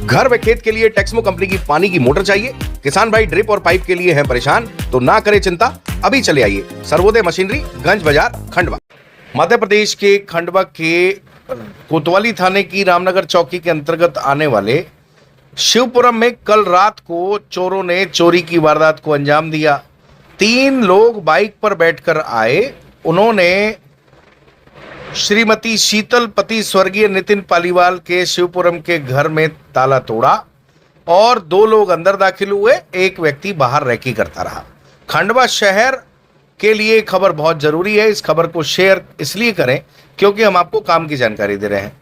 घर व खेत के लिए टेक्समो कंपनी की पानी की मोटर चाहिए? किसान भाई ड्रिप और पाइप के लिए हैं परेशान? तो ना करें चिंता, अभी चले आइए सर्वोदय मशीनरी, गंज बाजार, खंडवा। मध्य प्रदेश के खंडवा के कोतवाली थाने की रामनगर चौकी के अंतर्गत आने वाले शिवपुरम में कल रात को चोरों ने चोरी की वारदात को अंजाम दिया। 3 लोग बाइक पर बैठकर आए। उन्होंने श्रीमती शीतल पति स्वर्गीय नितिन पालीवाल के शिवपुरम के घर में ताला तोड़ा और 2 लोग अंदर दाखिल हुए, एक व्यक्ति बाहर रेकी करता रहा। खंडवा शहर के लिए खबर बहुत जरूरी है। इस खबर को शेयर इसलिए करें क्योंकि हम आपको काम की जानकारी दे रहे हैं।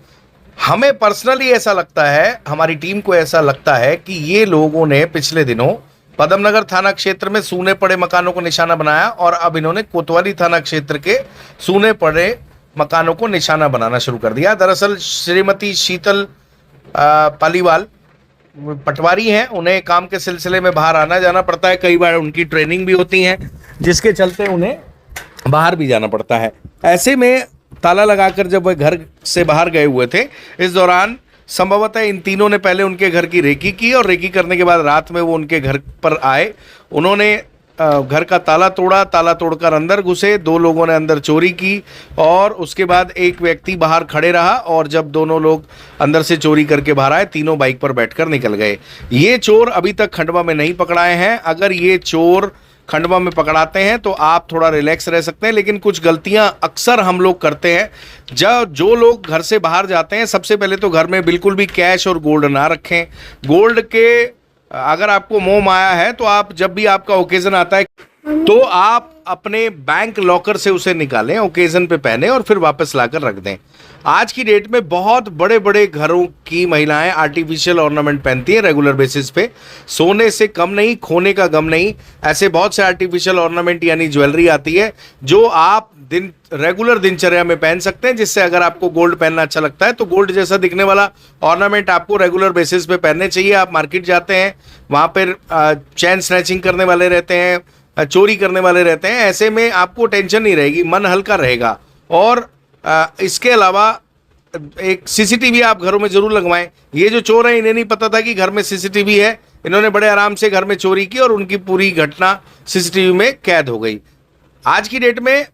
हमें पर्सनली ऐसा लगता है, हमारी टीम को ऐसा लगता है कि ये लोगों ने पिछले दिनों पदमनगर थाना क्षेत्र में सूने पड़े मकानों को निशाना बनाया और अब इन्होंने कोतवाली थाना क्षेत्र के सूने पड़े मकानों को निशाना बनाना शुरू कर दिया। दरअसल श्रीमती शीतल पालीवाल पटवारी हैं, उन्हें काम के सिलसिले में बाहर आना जाना पड़ता है। कई बार उनकी ट्रेनिंग भी होती है जिसके चलते उन्हें बाहर भी जाना पड़ता है। ऐसे में ताला लगाकर जब वह घर से बाहर गए हुए थे, इस दौरान संभवतः इन तीनों ने पहले उनके घर की रेकी की और रेकी करने के बाद रात में वो उनके घर पर आए। उन्होंने घर का ताला तोड़ा, ताला तोड़कर अंदर घुसे। 2 लोगों ने अंदर चोरी की और उसके बाद एक व्यक्ति बाहर खड़े रहा और जब दोनों लोग अंदर से चोरी करके बाहर आए, तीनों बाइक पर बैठकर निकल गए। ये चोर अभी तक खंडवा में नहीं पकड़ाए हैं। अगर ये चोर खंडवा में पकड़ाते हैं तो आप थोड़ा रिलैक्स रह सकते हैं, लेकिन कुछ गलतियां अक्सर हम लोग करते हैं। जब जो लोग घर से बाहर जाते हैं, सबसे पहले तो घर में बिल्कुल भी कैश और गोल्ड ना रखें। गोल्ड के अगर आपको मोह माया है तो आप जब भी आपका ओकेजन आता है तो आप अपने बैंक लॉकर से उसे निकालें, ओकेजन पे पहने और फिर वापस लाकर रख दें। आज की डेट में बहुत बड़े बड़े घरों की महिलाएं आर्टिफिशियल ऑर्नामेंट पहनती हैं रेगुलर बेसिस पे। सोने से कम नहीं, खोने का गम नहीं। ऐसे बहुत से आर्टिफिशियल ऑर्नामेंट यानी ज्वेलरी आती है जो आप रेगुलर दिनचर्या में पहन सकते हैं, जिससे अगर आपको गोल्ड पहनना अच्छा लगता है तो गोल्ड जैसा दिखने वाला ऑर्नामेंट आपको रेगुलर बेसिस पे पहनने चाहिए। आप मार्केट जाते हैं, वहाँ पर चैन स्नैचिंग करने वाले रहते हैं, चोरी करने वाले रहते हैं। ऐसे में आपको टेंशन नहीं रहेगी, मन हल्का रहेगा। और इसके अलावा एक सीसीटीवी आप घरों में जरूर लगवाएं। ये जो चोर हैं, इन्हें नहीं पता था कि घर में सीसीटीवी है। इन्होंने बड़े आराम से घर में चोरी की और उनकी पूरी घटना सीसीटीवी में कैद हो गई। आज की डेट में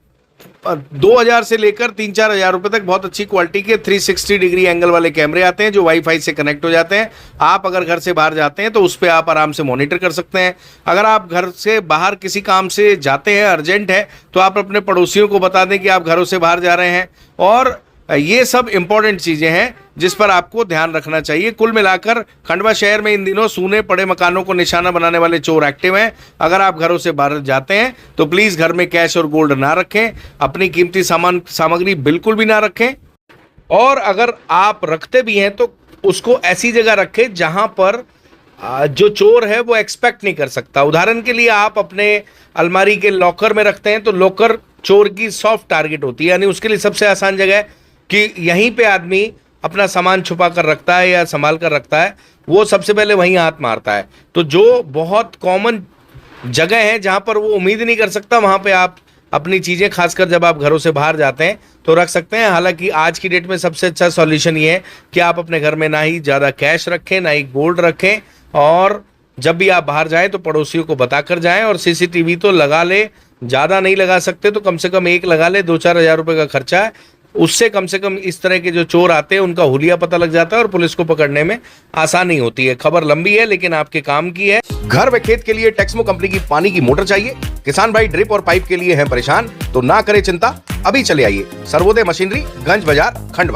2000 से लेकर 3-4 हज़ार रुपए तक बहुत अच्छी क्वालिटी के 360 डिग्री एंगल वाले कैमरे आते हैं जो वाईफाई से कनेक्ट हो जाते हैं। आप अगर घर से बाहर जाते हैं तो उस पर आप आराम से मॉनिटर कर सकते हैं। अगर आप घर से बाहर किसी काम से जाते हैं, अर्जेंट है, तो आप अपने पड़ोसियों को बता दें कि आप घरों से बाहर जा रहे हैं। और ये सब इंपॉर्टेंट चीजें हैं जिस पर आपको ध्यान रखना चाहिए। कुल मिलाकर खंडवा शहर में इन दिनों सूने पड़े मकानों को निशाना बनाने वाले चोर एक्टिव हैं। अगर आप घरों से बाहर जाते हैं तो प्लीज घर में कैश और गोल्ड ना रखें, अपनी कीमती सामग्री बिल्कुल भी ना रखें। और अगर आप रखते भी हैं तो उसको ऐसी जगह रखें जहां पर जो चोर है वो एक्सपेक्ट नहीं कर सकता। उदाहरण के लिए आप अपने अलमारी के लॉकर में रखते हैं तो लॉकर चोर की सॉफ्ट टारगेट होती है, यानी उसके लिए सबसे आसान जगह है कि यहीं पे आदमी अपना सामान छुपा कर रखता है या संभाल कर रखता है, वो सबसे पहले वहीं हाथ मारता है। तो जो बहुत कॉमन जगह है जहां पर वो उम्मीद नहीं कर सकता, वहां पे आप अपनी चीज़ें, खासकर जब आप घरों से बाहर जाते हैं, तो रख सकते हैं। हालांकि आज की डेट में सबसे अच्छा सॉल्यूशन ये है कि आप अपने घर में ना ही ज़्यादा कैश रखें, ना ही गोल्ड रखें, और जब भी आप बाहर जाएं तो पड़ोसियों को बताकर जाएं। और सीसीटीवी तो लगा ले, ज़्यादा नहीं लगा सकते तो कम से कम एक लगा ले, 2-4 हज़ार रुपये का खर्चा है। उससे कम से कम इस तरह के जो चोर आते हैं उनका हुलिया पता लग जाता है और पुलिस को पकड़ने में आसानी होती है। खबर लंबी है लेकिन आपके काम की है। घर व खेत के लिए टेक्समो कंपनी की पानी की मोटर चाहिए? किसान भाई ड्रिप और पाइप के लिए हैं परेशान? तो ना करें चिंता, अभी चले आइए सर्वोदय मशीनरी, गंज बाजार, खंडवा।